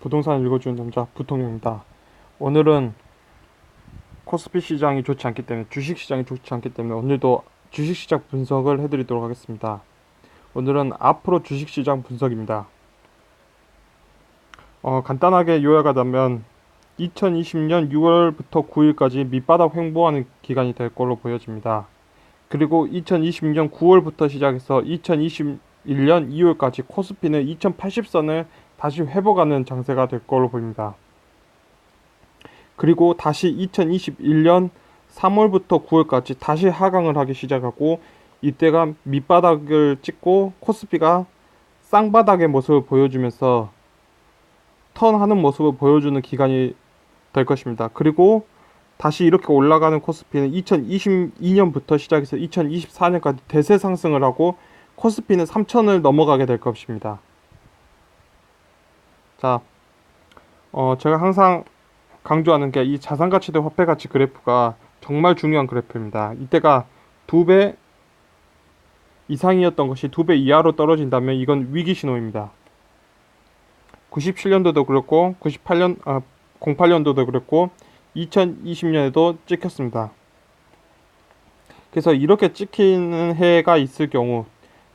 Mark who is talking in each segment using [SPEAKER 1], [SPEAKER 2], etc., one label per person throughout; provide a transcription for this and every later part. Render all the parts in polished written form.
[SPEAKER 1] 부동산 읽어주는 남자 부통령입니다. 오늘은 코스피 시장이 좋지 않기 때문에 주식시장이 좋지 않기 때문에 오늘도 주식시장 분석을 해드리도록 하겠습니다. 오늘은 앞으로 주식시장 분석입니다. 간단하게 요약하자면 2020년 6월부터 9일까지 밑바닥 횡보하는 기간이 될 걸로 보여집니다. 그리고 2020년 9월부터 시작해서 2021년 2월까지 코스피는 2080선을 다시 회복하는 장세가 될 걸로 보입니다. 그리고 다시 2021년 3월부터 9월까지 다시 하강을 하기 시작하고, 이때가 밑바닥을 찍고 코스피가 쌍바닥의 모습을 보여주면서 턴하는 모습을 보여주는 기간이 될 것입니다. 그리고 다시 이렇게 올라가는 코스피는 2022년부터 시작해서 2024년까지 대세 상승을 하고 코스피는 3천을 넘어가게 될 것입니다. 자, 제가 항상 강조하는 게 이 자산가치 대 화폐가치 그래프가 정말 중요한 그래프입니다. 이때가 2배 이상이었던 것이 2배 이하로 떨어진다면 이건 위기 신호입니다. 97년도도 그렇고 08년도도 그렇고 2020년에도 찍혔습니다. 그래서 이렇게 찍히는 해가 있을 경우,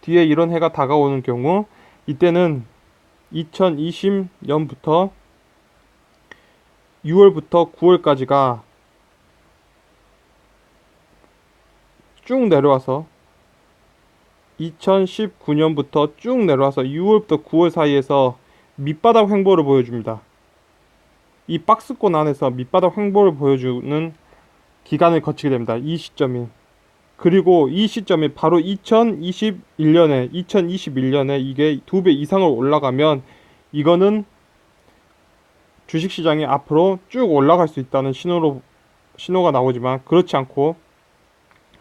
[SPEAKER 1] 뒤에 이런 해가 다가오는 경우, 이때는 2020년부터 6월부터 9월까지가 쭉 내려와서 2019년부터 쭉 내려와서 6월부터 9월 사이에서 밑바닥 횡보를 보여줍니다. 이 박스권 안에서 밑바닥 횡보를 보여주는 기간을 거치게 됩니다. 이 시점이. 그리고 이 시점이 바로 2021년에 이게 2배 이상을 올라가면 이거는 주식시장이 앞으로 쭉 올라갈 수 있다는 신호가 나오지만, 그렇지 않고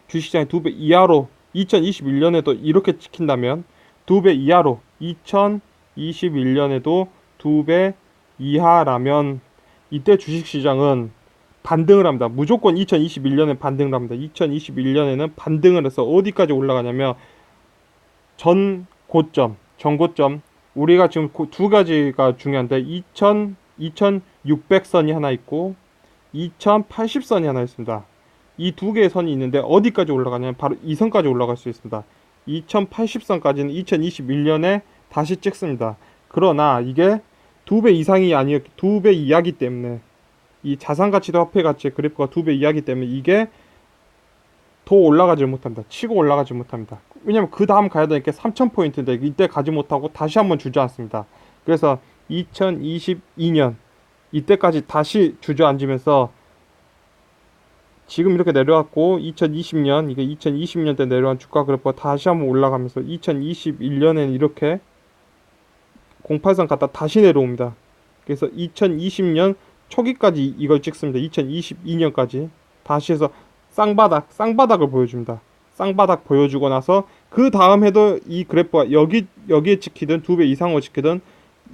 [SPEAKER 1] 주식시장이 2배 이하로 2021년에도 이렇게 찍힌다면 2배 이하로 2021년에도 2배 이하라면 이때 주식시장은 반등을 합니다. 무조건 2021년에 반등을 합니다. 2021년에는 반등을 해서 어디까지 올라가냐면 전고점 우리가 지금 두 가지가 중요한데 2600선이 하나 있고 2080선이 하나 있습니다. 이 두 개의 선이 있는데 어디까지 올라가냐면 바로 이 선까지 올라갈 수 있습니다. 2080선까지는 2021년에 다시 찍습니다. 그러나 이게 2배 이상이 아니었기, 2배 이하기 때문에, 이 자산가치도 화폐가치의 그래프가 2배 이하기 때문에 이게 더 올라가지 못합니다. 치고 올라가지 못합니다. 왜냐면 그 다음 가야 되니까 3000포인트인데 이때 가지 못하고 다시 한번 주저앉습니다. 그래서 2022년 이때까지 다시 주저앉으면서 지금 이렇게 내려왔고, 2020년 이게 2020년 때 내려온 주가 그래프가 다시 한번 올라가면서 2021년에는 이렇게 08선 갔다 다시 내려옵니다. 그래서 2020년 초기까지 이걸 찍습니다. 2022년까지 다시 해서 쌍바닥을 보여줍니다. 쌍바닥 보여주고 나서 그 다음 해도 이 그래프가 여기에 찍히든 2배 이상으로 찍히든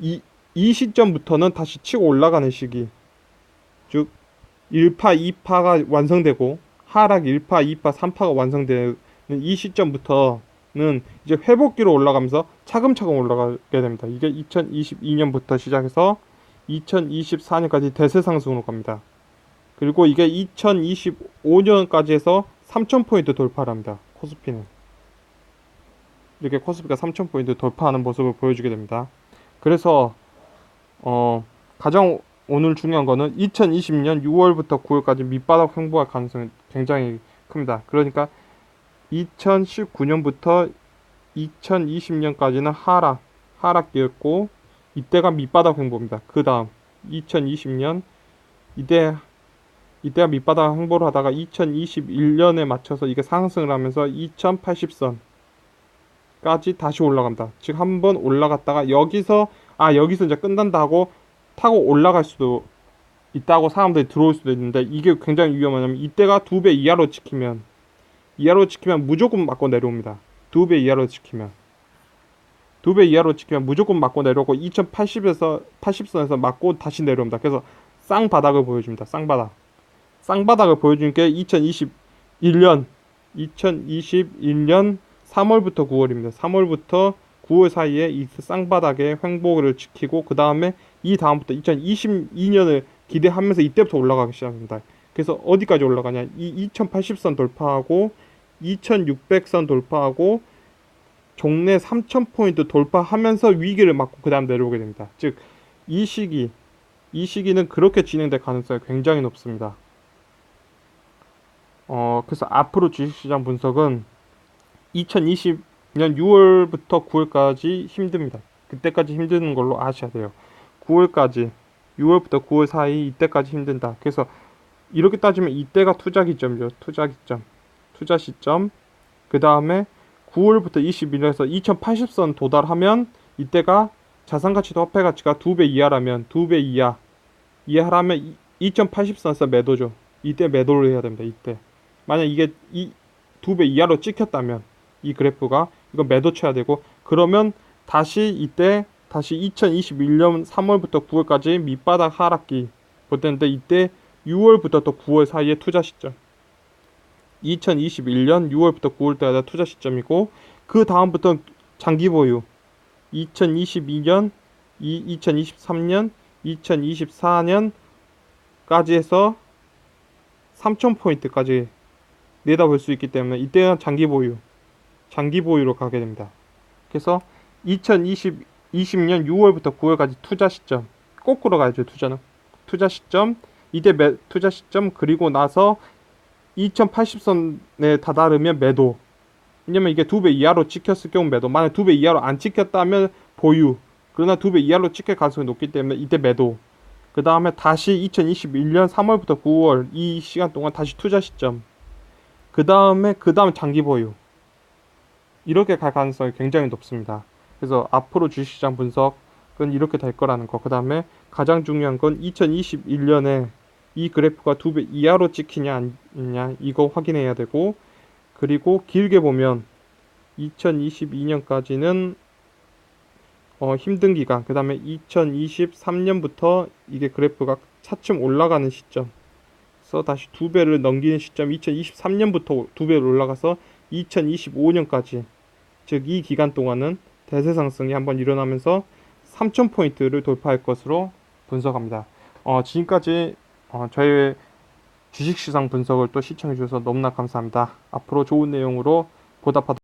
[SPEAKER 1] 이 시점부터는 다시 치고 올라가는 시기, 즉 1파, 2파가 완성되고 하락 1파, 2파, 3파가 완성되는 이 시점부터는 이제 회복기로 올라가면서 차근차근 올라가게 됩니다. 이게 2022년부터 시작해서 2024년까지 대세 상승으로 갑니다. 그리고 이게 2025년까지 해서 3000포인트 돌파를 합니다. 코스피는 이렇게 코스피가 3000포인트 돌파하는 모습을 보여주게 됩니다. 그래서 가장 오늘 중요한 거는 2020년 6월부터 9월까지 밑바닥 횡보할 가능성이 굉장히 큽니다. 그러니까 2019년부터 2020년까지는 하락기였고 이때가 밑바닥 횡보입니다. 그 다음 2020년 이때가 밑바닥 횡보를 하다가 2021년에 맞춰서 이게 상승을 하면서 2080선까지 다시 올라갑니다. 즉 한번 올라갔다가 여기서 이제 끝난다 하고 타고 올라갈 수도 있다고 사람들이 들어올 수도 있는데, 이게 굉장히 위험하냐면 이때가 2배 이하로 찍히면 무조건 맞고 내려옵니다. 2배 이하로 찍히면 무조건 맞고 내려오고 80선에서 맞고 다시 내려옵니다. 그래서 쌍바닥을 보여줍니다. 쌍바닥을 보여준 게 2021년 3월부터 9월입니다. 3월부터 9월 사이에 이 쌍바닥의 횡보를 지키고 그 다음에 이 다음부터 2022년을 기대하면서 이때부터 올라가기 시작합니다. 그래서 어디까지 올라가냐? 이 2080선 돌파하고 2600선 돌파하고 종래 3000포인트 돌파하면서 위기를 맞고 그 다음 내려오게 됩니다. 즉 이 시기는 그렇게 진행될 가능성이 굉장히 높습니다. 그래서 앞으로 주식시장 분석은 2020년 6월부터 9월까지 힘듭니다. 그때까지 힘드는 걸로 아셔야 돼요. 9월까지 6월부터 9월 사이 이때까지 힘든다. 그래서 이렇게 따지면 이때가 투자 기점이죠. 투자 시점. 그 다음에 9월부터 21년에서 2080선 도달하면 이때가 자산가치도 화폐가치가 2배 이하라면 2배 이하라면 2080선에서 매도죠. 이때 매도를 해야 됩니다. 이때 만약 이게 이 2배 이하로 찍혔다면 이 그래프가 이거 매도 쳐야 되고, 그러면 다시 2021년 3월부터 9월까지 밑바닥 하락기 볼 텐데 이때 6월부터 또 9월 사이에 투자 시점. 2021년 6월부터 9월 때가 투자 시점이고, 그 다음부터 장기 보유. 2022년, 2023년, 2024년까지 해서 3000포인트까지 내다볼 수 있기 때문에 이때는 장기 보유로 가게 됩니다. 그래서 2020년 6월부터 9월까지 투자 시점. 거꾸로 가야죠, 투자는. 투자 시점, 투자 시점, 그리고 나서 2080선에 다다르면 매도. 왜냐면 이게 2배 이하로 찍혔을 경우 매도. 만약 2배 이하로 안 찍혔다면 보유. 그러나 2배 이하로 찍힐 가능성이 높기 때문에 이때 매도. 그 다음에 다시 2021년 3월부터 9월 이 시간 동안 다시 투자 시점. 그 다음에 장기 보유. 이렇게 갈 가능성이 굉장히 높습니다. 그래서 앞으로 주식시장 분석은 이렇게 될 거라는 거. 그 다음에 가장 중요한 건 2021년에 이 그래프가 2배 이하로 찍히냐 아니냐 이거 확인해야 되고, 그리고 길게 보면 2022년까지는 힘든 기간, 그 다음에 2023년부터 이게 그래프가 차츰 올라가는 시점, 그래서 다시 2배를 넘기는 시점, 2023년부터 2배로 올라가서 2025년까지, 즉 이 기간 동안은 대세 상승이 한번 일어나면서 3000포인트를 돌파할 것으로 분석합니다. 지금까지 저희 주식시장 분석을 또 시청해 주셔서 너무나 감사합니다. 앞으로 좋은 내용으로 보답하도록